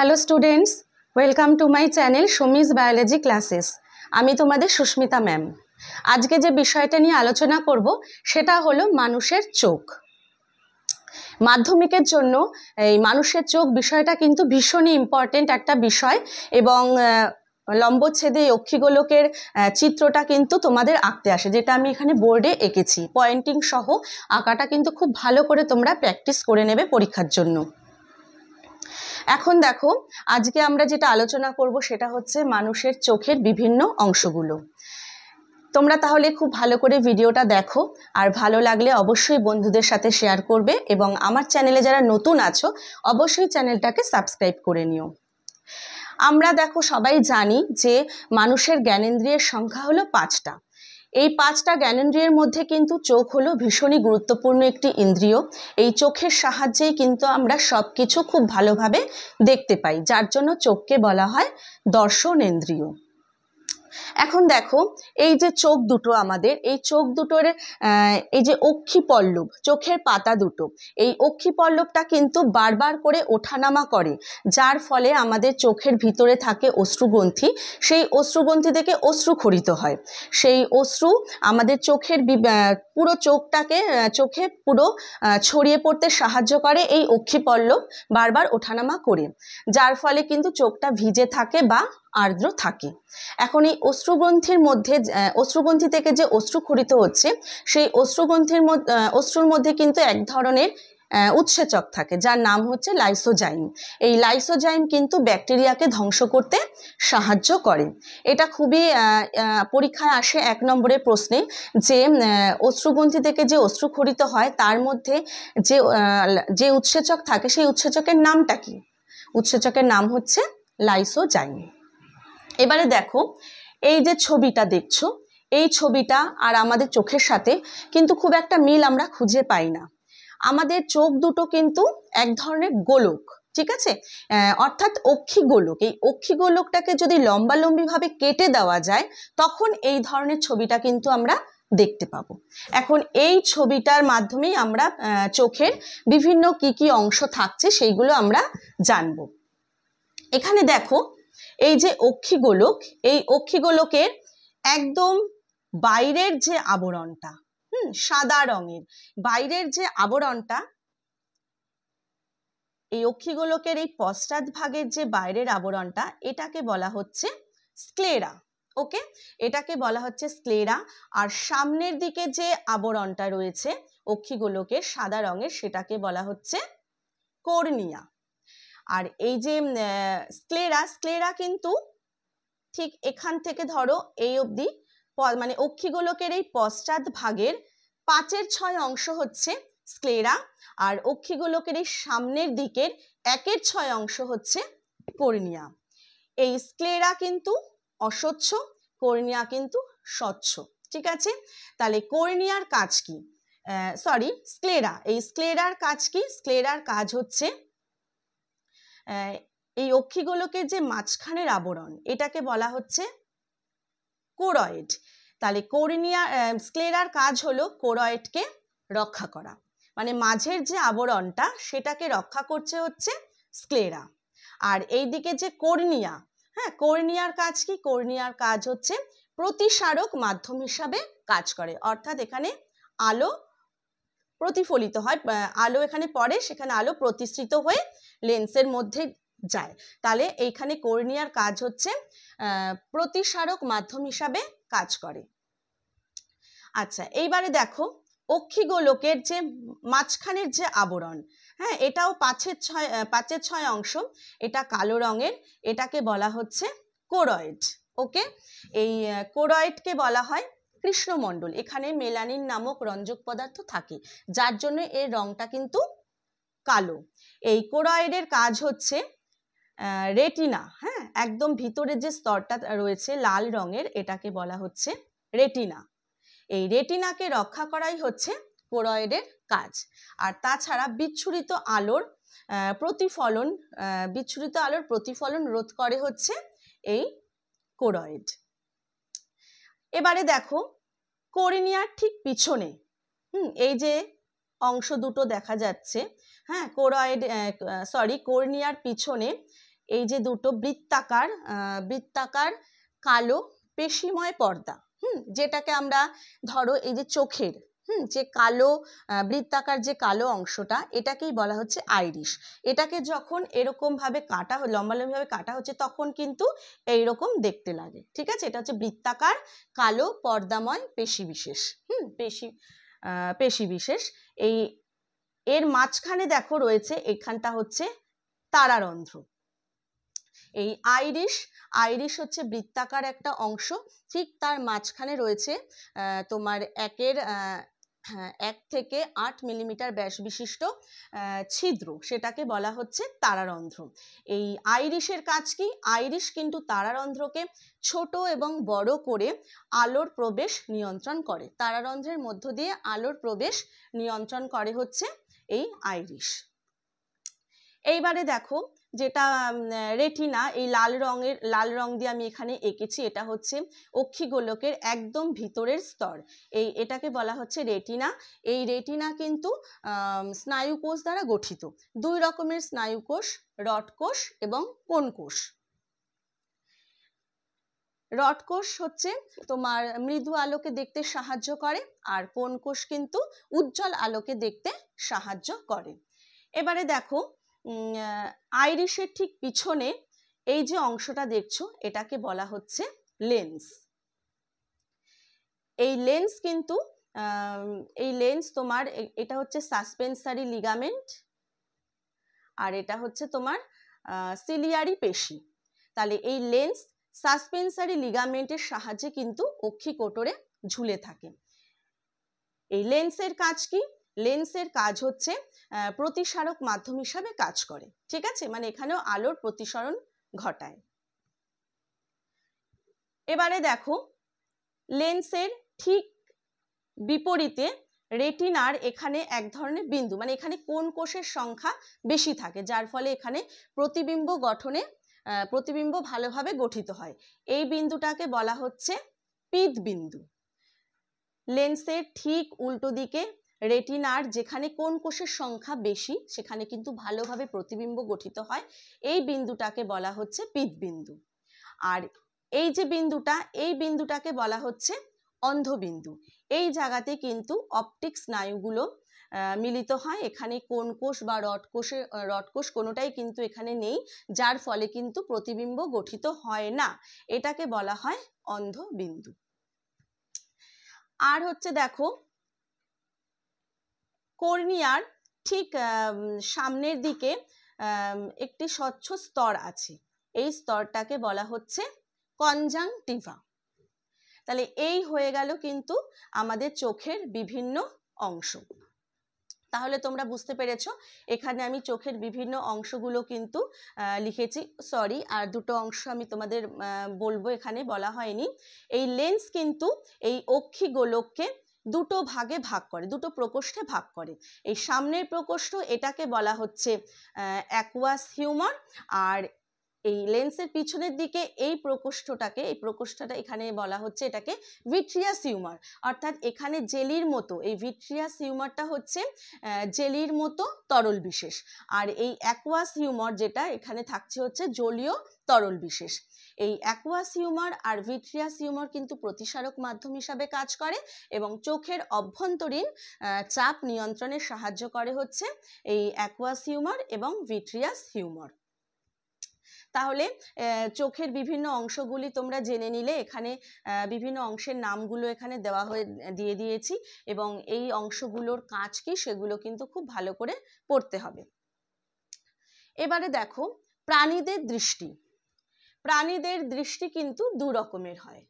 Hello students, welcome to my channel Sumi's biology classes. আমি তোমাদের Susmita ma'am. আজকে যে বিষয়টা নিয়ে আলোচনা করব সেটা হলো মানুষের চোখ। মাধ্যমিকের জন্য এই মানুষের চোখ বিষয়টা কিন্তু ভীষণই ইম্পর্টেন্ট একটা বিষয় এবং লম্বচ্ছেদে অক্ষিগোলকের চিত্রটা কিন্তু তোমাদের আঁকতে আসে, যেটা আমি এখানে বোর্ডে এঁকেছি। পয়েন্টিং সহ আঁকাটা কিন্তু খুব ভালো করে তোমরা প্র্যাকটিস করে নেবে পরীক্ষার জন্য। এখন দেখো, আজকে আমরা যেটা আলোচনা করব সেটা হচ্ছে মানুষের চোখের বিভিন্ন অংশগুলো। তোমরা তাহলে খুব ভালো করে ভিডিওটা দেখো, আর ভালো লাগলে অবশ্যই বন্ধুদের সাথে শেয়ার করবে এবং আমার চ্যানেলে যারা নতুন আছো অবশ্যই চ্যানেলটাকে সাবস্ক্রাইব করে নিও। আমরা দেখো সবাই জানি যে মানুষের জ্ঞানেন্দ্রিয়ের সংখ্যা হলো 5টা। এই 5টা জ্ঞানেন্দ্রিয়ের মধ্যে কিন্তু চোখ হলো ভীষণই গুরুত্বপূর্ণ একটি ইন্দ্রিয়। এই চোখের সাহায্যেই কিন্তু আমরা সব কিছু খুব ভালোভাবে দেখতে পাই, যার জন্য চোখকে বলা হয় দর্শনেন্দ্রিয়। এখন দেখো, এই যে চোখ দুটো আমাদের, এই চোখ দুটোর এই যে অক্ষিপল্লব, চোখের পাতা দুটো, এই অক্ষিপল্লবটা কিন্তু বারবার করে ওঠানামা করে, যার ফলে আমাদের চোখের ভিতরে থাকে অশ্রুগ্রন্থি। সেই অশ্রুগ্রন্থি থেকে অশ্রু ক্ষরিত হয়। সেই অশ্রু আমাদের চোখের পুরো চোখটাকে চোখে পুরো ছড়িয়ে পড়তে সাহায্য করে এই অক্ষিপল্লব বারবার ওঠানামা করে, যার ফলে কিন্তু চোখটা ভিজে থাকে বা আর্দ্র থাকে। এখন এই অশ্রুগ্রন্থি থেকে যে অশ্রু ক্ষরিত হচ্ছে, সেই অশ্রুর মধ্যে কিন্তু এক ধরনের উৎসেচক থাকে, যার নাম হচ্ছে লাইসোজাইম। এই লাইসোজাইম কিন্তু ব্যাকটেরিয়াকে ধ্বংস করতে সাহায্য করে। এটা খুবই পরীক্ষায় আসে 1 নম্বরের প্রশ্নে, যে অশ্রুগ্রন্থি থেকে যে অশ্রু ক্ষরিত হয় তার মধ্যে যে উৎসেচক থাকে, সেই উৎসেচকের নামটা কি? উৎসেচকের নাম হচ্ছে লাইসোজাইম। এবারে দেখো, এই যে ছবিটা দেখছো, এই ছবিটা আর আমাদের চোখের সাথে কিন্তু খুব একটা মিল আমরা খুঁজে পাই না। আমাদের চোখ দুটো কিন্তু এক ধরনের গোলক, ঠিক আছে, অর্থাৎ অক্ষিগোলক। এই অক্ষিগোলকটাকে যদি লম্বালম্বিভাবে কেটে দেওয়া যায়, তখন এই ধরনের ছবিটা কিন্তু আমরা দেখতে পাবো। এখন এই ছবিটার মাধ্যমেই আমরা চোখের বিভিন্ন কি অংশ থাকছে সেইগুলো আমরা জানবো। এখানে দেখো, এই যে অক্ষিগোলক, এই অক্ষিগোলকের একদম বাইরের যে আবরণটা, সাদা রঙের বাইরের যে আবরণটা, এই অক্ষিগোলকের এই পশ্চাৎ ভাগের যে বাইরের আবরণটা, এটাকে বলা হচ্ছে স্ক্লেরা। ওকে, এটাকে বলা হচ্ছে স্ক্লেরা। আর সামনের দিকে যে আবরণটা রয়েছে অক্ষিগোলকের সাদা রঙের, সেটাকে বলা হচ্ছে কর্নিয়া। আর এই যে স্ক্লেরা কিন্তু ঠিক এখান থেকে ধরো এই অবধি, মানে অক্ষিগোলকের এই পশ্চাৎ ভাগের 5/6 অংশ হচ্ছে স্ক্লেরা, আর অক্ষিগোলকের এই সামনের দিকের 1/6 অংশ হচ্ছে কর্নিয়া। এই স্ক্লেরা কিন্তু অস্বচ্ছ, কর্নিয়া কিন্তু স্বচ্ছ, ঠিক আছে। তাহলে কর্নিয়ার কাজ কি? স্ক্লেরা, এই স্ক্লেরার কাজ কি? স্ক্লেরার কাজ হচ্ছে এই অক্ষিগোলকের যে মাঝখানের আবরণ, এটাকে বলা হচ্ছে কোরয়েড। তাহলে স্ক্লেরার কাজ হলো কোরয়েডকে রক্ষা করা, মানে মাঝের যে আবরণটা সেটাকে রক্ষা করছে হচ্ছে স্ক্লেরা। আর এইদিকে যে কর্নিয়া, কর্নিয়ার কাজ কি? কর্নিয়ার কাজ হচ্ছে প্রতিসারক মাধ্যম হিসাবে কাজ করে, অর্থাৎ এখানে আলো প্রতিফলিত হয়, আলো এখানে পড়ে, সেখানে আলো প্রতিসৃত হয়ে লেন্সের মধ্যে যায়। তাহলে এইখানে কর্নিয়ার কাজ হচ্ছে প্রতিসারক মাধ্যম হিসাবে কাজ করে। আচ্ছা, এইবারে দেখো, অক্ষিগোলকের যে মাঝখানের যে আবরণ, এটাও 5/6 অংশ, এটা কালো রঙের, এটাকে বলা হচ্ছে কোরয়েড। ওকে, এই কোরয়েডকে বলা হয় কৃষ্ণমণ্ডল। এখানে মেলানিন নামক রঞ্জক পদার্থ থাকে, যার জন্য এর রংটা কিন্তু কালো। এই কোরয়েডের কাজ হচ্ছে রেটিনা, একদম ভিতরের যে স্তরটা রয়েছে লাল রঙের, এটাকে বলা হচ্ছে রেটিনা। এই রেটিনাকে রক্ষা করাই হচ্ছে কোরয়েডের কাজ। আর তাছাড়া বিচ্ছুরিত আলোর প্রতিফলন রোধ করে হচ্ছে এই কোরয়েড। এবারে দেখো, কর্নিয়ার ঠিক পিছনে এই যে অংশ দুটো দেখা যাচ্ছে, কর্নিয়ার পিছনে এই যে দুটো বৃত্তাকার কালো পেশিময় পর্দা, যেটাকে আমরা ধরো এই যে চোখের যে কালো বৃত্তাকার যে কালো অংশটা, এটাকেই বলা হচ্ছে আইরিশ। এটাকে যখন এরকম ভাবে কাটা লম্বালম্বিভাবে কাটা হচ্ছে তখন কিন্তু এইরকম দেখতে লাগে, ঠিক আছে। এটা হচ্ছে বৃত্তাকার কালো পর্দাময় পেশি বিশেষ, পেশি বিশেষ। এর মাঝখানে দেখো রয়েছে, এখানটা হচ্ছে তারারন্ধ্র। এই আইরিশ হচ্ছে বৃত্তাকার একটা অংশ, ঠিক তার মাঝখানে রয়েছে তোমার 1 থেকে 8 মিলিমিটার ব্যাস বিশিষ্ট ছিদ্র, সেটাকে বলা হচ্ছে তারারন্ধ্র। এই আইরিশের কাজ কি? আইরিশ কিন্তু তারারন্ধ্রকে ছোট এবং বড় করে আলোর প্রবেশ নিয়ন্ত্রণ করে। তারারন্ধ্রের মধ্য দিয়ে আলোর প্রবেশ নিয়ন্ত্রণ করে হচ্ছে এই আইরিশ। এইবারে দেখো, যেটা রেটিনা, এই লাল রং দিয়ে আমি এখানে এঁকেছি, এটা হচ্ছে অক্ষিগোলকের একদম ভিতরের স্তর। এটাকে বলা হচ্ছে রেটিনা। এই রেটিনা কিন্তু স্নায়ুকোষ দ্বারা গঠিত। 2 রকমের স্নায়ুকোষ, রড কোষ এবং কোন কোষ। রড কোষ হচ্ছে তোমার মৃদু আলোকে দেখতে সাহায্য করে, আর কোন কোষ কিন্তু উজ্জ্বল আলোকে দেখতে সাহায্য করে। এবারে দেখো, আইরিশের ঠিক পিছনে এই যে অংশটা দেখছো, এটাকে বলা হচ্ছে লেন্স। এই লেন্স কিন্তু তোমার এটা হচ্ছে সাসপেন্সারি লিগামেন্ট, আর এটা হচ্ছে তোমার সিলিয়ারি পেশি। তাহলে এই লেন্স সাসপেন্সারি লিগামেন্টের সাহায্যে কিন্তু অক্ষিকোটরে ঝুলে থাকে। এই লেন্সের কাজ কি? লেন্সের কাজ হচ্ছে প্রতিসারক মাধ্যম হিসাবে কাজ করে, ঠিক আছে, মানে এখানেও আলোর প্রতিসরণ ঘটায়। এবারে দেখো, লেন্সের ঠিক বিপরীতে রেটিনার এখানে এক ধরনের বিন্দু, মানে এখানে কোন কোষের সংখ্যা বেশি থাকে, যার ফলে এখানে প্রতিবিম্ব ভালোভাবে গঠিত হয়। এই বিন্দুটাকে বলা হচ্ছে পিত বিন্দু। লেন্সের ঠিক উল্টো দিকে রেটিনার যেখানে কোন কোষের সংখ্যা বেশি, সেখানে কিন্তু ভালোভাবে প্রতিবিম্ব গঠিত হয়। এই বিন্দুটাকে বলা হচ্ছে পিত বিন্দু। আর এই যে এই বিন্দুটাকে বলা হচ্ছে অন্ধবিন্দু। এই জায়গাতে কিন্তু অপটিক স্নায়ুগুলো মিলিত হয়। এখানে কোন কোষ বা রড কোষ কোনোটাই কিন্তু এখানে নেই, যার ফলে কিন্তু প্রতিবিম্ব গঠিত হয় না। এটাকে বলা হয় অন্ধবিন্দু। আর হচ্ছে দেখো, কর্নিয়ার ঠিক সামনের দিকে একটি স্বচ্ছ স্তর আছে। এই স্তরটাকে বলা হচ্ছে কনজাংটিভা। তাহলে এই হয়ে গেল কিন্তু আমাদের চোখের বিভিন্ন অংশ। তাহলে তোমরা বুঝতে পেরেছো, এখানে আমি চোখের বিভিন্ন অংশগুলো কিন্তু লিখেছি। সরি, আর দুটো অংশ আমি তোমাদের বলবো, এখানে বলা হয়নি। এই লেন্স কিন্তু এই অক্ষিগোলককে দুটো ভাগে ভাগ করে, দুটো প্রকোষ্ঠে ভাগ করে। এই সামনের প্রকোষ্ঠ, এটাকে বলা হচ্ছে অ্যাকুয়াস হিউমার। আর এই লেন্সের পিছনের দিকে এই প্রকোষ্ঠটা এখানে বলা হচ্ছে এটাকে ভিট্রিয়াস হিউমার। অর্থাৎ এখানে জেলির মতো, এই ভিট্রিয়াস হিউমারটা হচ্ছে জেলির মতো তরল বিশেষ। আর এই অ্যাকুয়াস হিউমার যেটা এখানে থাকছে হচ্ছে জলীয় তরল বিশেষ। এই অ্যাকুয়াস হিউমার আর ভিট্রিয়াস হিউমার কিন্তু প্রতিসারক মাধ্যম হিসাবে কাজ করে এবং চোখের অভ্যন্তরীণ চাপ নিয়ন্ত্রণে সাহায্য করে হচ্ছে এই অ্যাকুয়াস হিউমার এবং ভিট্রিয়াস হিউমার। তাহলে চোখের বিভিন্ন অংশগুলি তোমরা জেনে নিলে। এখানে বিভিন্ন অংশের নামগুলো এখানে দিয়ে দিয়েছি, এবং এই অংশগুলোর কাজ কি সেগুলো কিন্তু খুব ভালো করে পড়তে হবে। এবারে দেখো, প্রাণীদের দৃষ্টি কিন্তু 2 রকমের হয়।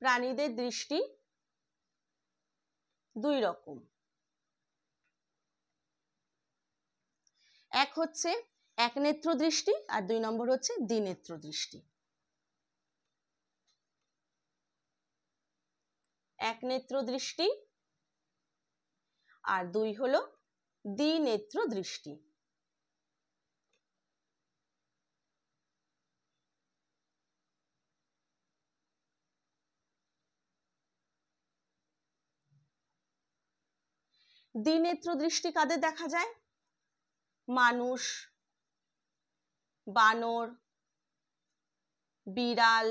প্রাণীদের দৃষ্টি 2 রকম। এক হচ্ছে একনেত্র দৃষ্টি, আর 2 নম্বর হচ্ছে দ্বিনেত্র দৃষ্টি। একনেত্র দৃষ্টি আর 2 হলো দ্বিনেত্র দৃষ্টি। দ্বিনেত্র দৃষ্টি কাদের দেখা যায়? মানুষ, বানর, বিড়াল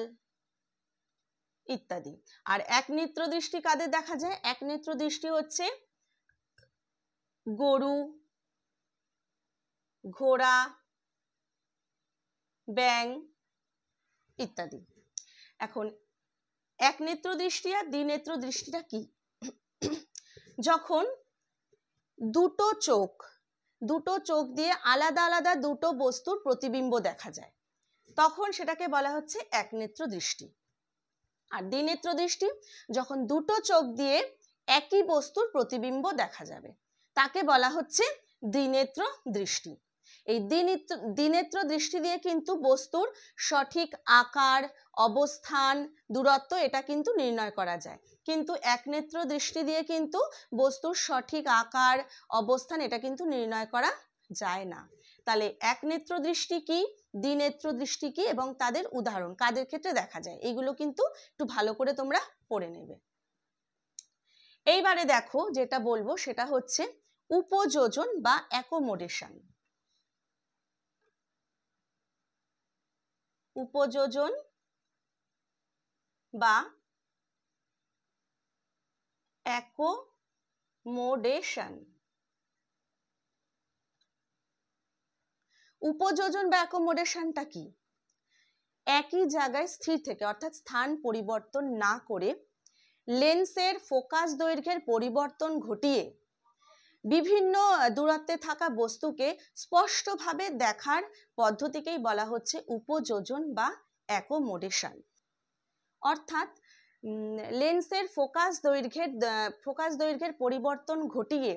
ইত্যাদি। আর একনেত্র দৃষ্টি কাদের দেখা যায়? একনেত্র দৃষ্টি হচ্ছে গরু, ঘোড়া, ব্যাঙ ইত্যাদি। এখন একনেত্র দৃষ্টি আর দ্বিনেত্র দৃষ্টিটা কি? যখন দুটো চোখ দিয়ে আলাদা আলাদা দুটো বস্তুর প্রতিবিম্ব দেখা যায়, তখন সেটাকে বলা হচ্ছে একনেত্র দৃষ্টি। আর দ্বিনেত্র দৃষ্টি যখন দুটো চোখ দিয়ে একই বস্তুর প্রতিবিম্ব দেখা যাবে, তাকে বলা হচ্ছে দ্বিনেত্র দৃষ্টি। এই দ্বিনেত্র দৃষ্টি দিয়ে কিন্তু বস্তুর সঠিক আকার, অবস্থান, দূরত্ব এটা কিন্তু নির্ণয় করা যায়। কিন্তু একনেত্র দৃষ্টি দিয়ে কিন্তু বস্তুর সঠিক আকার, অবস্থান এটা কিন্তু নির্ণয় করা যায় না। তাহলে একনেত্র দৃষ্টি কি, দ্বিনেত্র দৃষ্টি কি এবং তাদের উদাহরণ কাদের ক্ষেত্রে দেখা যায়, এগুলো কিন্তু একটু ভালো করে তোমরা পড়ে নেবে। এইবারে দেখো যেটা বলবো সেটা হচ্ছে উপযোজন বা অ্যাকোমোডেশন। উপযোজন বা অ্যাকোমোডেশন। উপযোজন বা অ্যাকোমোডেশনটা কি? একই জায়গায় স্থির থেকে অর্থাৎ স্থান পরিবর্তন না করে লেন্সের ফোকাস দৈর্ঘ্যের পরিবর্তন ঘটিয়ে বিভিন্ন দূরত্বে থাকা বস্তুকে স্পষ্টভাবে দেখার পদ্ধতিকেই বলা হচ্ছে উপযোজন বা অ্যাকোমোডেশন। অর্থাৎ লেন্সের ফোকাস দৈর্ঘ্যের পরিবর্তন ঘটিয়ে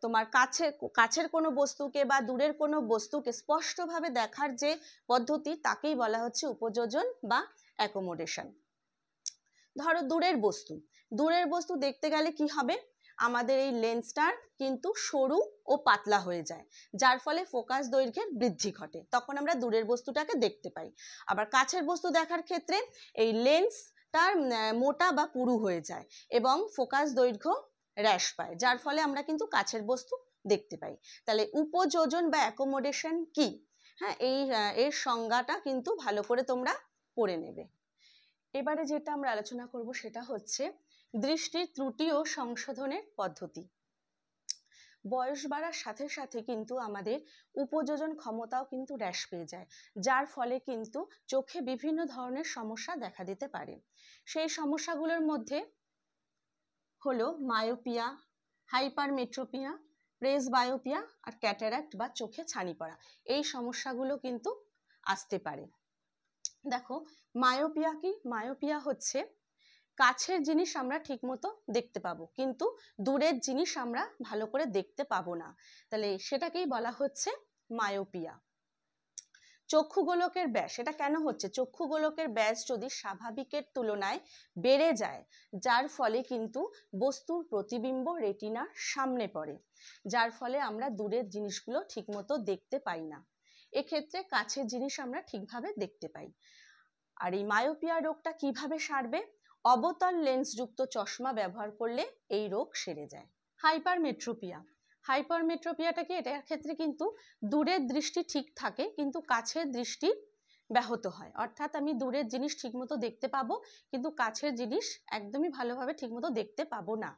তোমার কাছের কোনো বস্তুকে বা দূরের কোনো বস্তুকে স্পষ্টভাবে দেখার যে পদ্ধতি, তাকেই বলা হচ্ছে উপযোজন বা অ্যাকোমোডেশন। ধরো দূরের বস্তু দেখতে গেলে কি হবে? আমাদের এই লেন্সটার কিন্তু সরু ও পাতলা হয়ে যায়, যার ফলে ফোকাস দৈর্ঘ্যের বৃদ্ধি ঘটে, তখন আমরা দূরের বস্তুটাকে দেখতে পাই। আবার কাছের বস্তু দেখার ক্ষেত্রে এই লেন্সটার মোটা বা পুরু হয়ে যায় এবং ফোকাস দৈর্ঘ্য হ্রাস পায়, যার ফলে আমরা কিন্তু কাছের বস্তু দেখতে পাই। তাহলে উপযোজন বা অ্যাকোমোডেশন কি? হ্যাঁ, এর সংজ্ঞাটা কিন্তু ভালো করে তোমরা পড়ে নেবে। এবারে যেটা আমরা আলোচনা করব সেটা হচ্ছে দৃষ্টির ত্রুটি ও সংশোধনের পদ্ধতি। বয়স বাড়ার সাথে সাথে কিন্তু আমাদের উপযোজন ক্ষমতাও কিন্তু হ্রাস পেয়ে যায়, যার ফলে কিন্তু চোখে বিভিন্ন ধরনের সমস্যা দেখা দিতে পারে। সেই সমস্যাগুলোর মধ্যে হলো মায়োপিয়া, হাইপারমেট্রোপিয়া, প্রেসবায়োপিয়া আর ক্যাটারাক্ট বা চোখে ছানি পড়া। এই সমস্যাগুলো কিন্তু আসতে পারে। দেখো মায়োপিয়া কি? মায়োপিয়া হচ্ছে কাছের জিনিস আমরা ঠিকমতো দেখতে পাবো, কিন্তু দূরের জিনিস আমরা ভালো করে দেখতে পাবো না, তাহলে সেটাকেই বলা হচ্ছে মায়োপিয়া। চক্ষু গোলকের ব্যাস, এটা কেন হচ্ছে? চক্ষু গোলকের ব্যাস যদি স্বাভাবিকের তুলনায় বেড়ে যায়, যার ফলে কিন্তু বস্তুর প্রতিবিম্ব রেটিনার সামনে পড়ে, যার ফলে আমরা দূরের জিনিসগুলো ঠিকমতো দেখতে পাই না। এক্ষেত্রে কাছের জিনিস আমরা ঠিকভাবে দেখতে পাই। আর এই মায়োপিয়া রোগটা কিভাবে সারবে? অবতল লেন্সযুক্ত চশমা ব্যবহার করলে এই রোগ সেরে যায়। হাইপারমেট্রোপিয়াটা কি? এটার ক্ষেত্রে কিন্তু দূরের দৃষ্টি ঠিক থাকে কিন্তু কাছের দৃষ্টি ব্যাহত হয়, অর্থাৎ আমি দূরের জিনিস ঠিকমতো দেখতে পাবো কিন্তু কাছের জিনিস একদমই ভালোভাবে ঠিকমতো দেখতে পাবো না।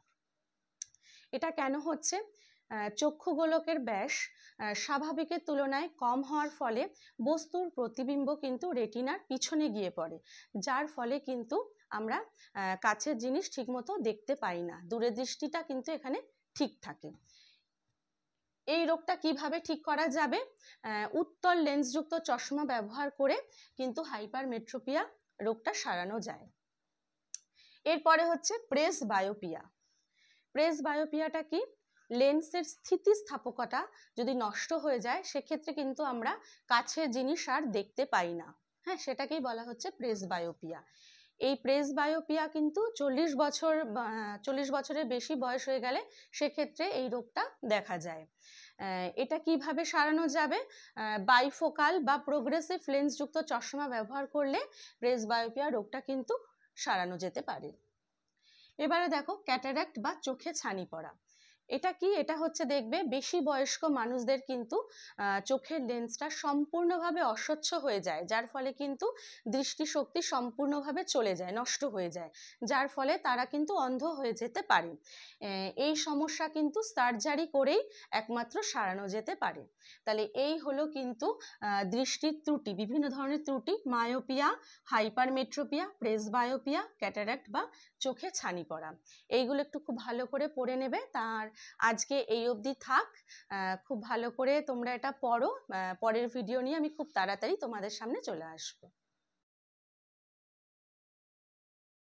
এটা কেন হচ্ছে? চক্ষু গোলকের ব্যাস স্বাভাবিকের তুলনায় কম হওয়ার ফলে বস্তুর প্রতিবিম্ব কিন্তু রেটিনার পিছনে গিয়ে পড়ে, যার ফলে কিন্তু আমরা কাছের জিনিস ঠিকমতো দেখতে পাই না, দূরের দৃষ্টিটা কিন্তু এখানে ঠিক থাকে। এই রোগটা কিভাবে ঠিক করা যাবে? উত্তল লেন্সযুক্ত চশমা ব্যবহার করে কিন্তু হাইপারমেট্রোপিয়া রোগটা সারানো যায়। এরপরে হচ্ছে প্রেসবায়োপিয়াটা কি? লেন্সের স্থিতিস্থাপকতা যদি নষ্ট হয়ে যায়, সেক্ষেত্রে কিন্তু আমরা কাছের জিনিস আর দেখতে পাই না। হ্যাঁ, সেটাকেই বলা হচ্ছে প্রেসবায়োপিয়া। এই প্রেসবায়োপিয়া কিন্তু 40 বছরের বেশি বয়স হয়ে গেলে সেক্ষেত্রে এই রোগটা দেখা যায়। এটা কিভাবে সারানো যাবে? বাইফোকাল বা প্রোগ্রেসিভ লেন্সযুক্ত চশমা ব্যবহার করলে প্রেসবায়োপিয়া রোগটা কিন্তু সারানো যেতে পারে। এবারে দেখো ক্যাটারাক্ট বা চোখে ছানি পড়া। এটা কি, এটা হচ্ছে দেখবে বেশি বয়স্ক মানুষদের কিন্তু চোখের লেন্সটা সম্পূর্ণভাবে অস্বচ্ছ হয়ে যায়, যার ফলে কিন্তু দৃষ্টিশক্তি সম্পূর্ণভাবে চলে যায়, নষ্ট হয়ে যায়, যার ফলে তারা কিন্তু অন্ধ হয়ে যেতে পারে। এই সমস্যা কিন্তু সার্জারি করেই একমাত্র সারানো যেতে পারে। তাহলে এই হলো কিন্তু দৃষ্টির ত্রুটি, বিভিন্ন ধরনের ত্রুটি, মায়োপিয়া, হাইপারমেট্রোপিয়া, প্রেসবায়োপিয়া, ক্যাটারাক্ট বা চোখে ছানি পড়া। এইগুলো একটু খুব ভালো করে পড়ে নেবে। তার আজকে এই অবধি থাক। খুব ভালো করে তোমরা এটা পড়ো। পরের ভিডিও নিয়ে আমি খুব তাড়াতাড়ি তোমাদের সামনে চলে আসবো।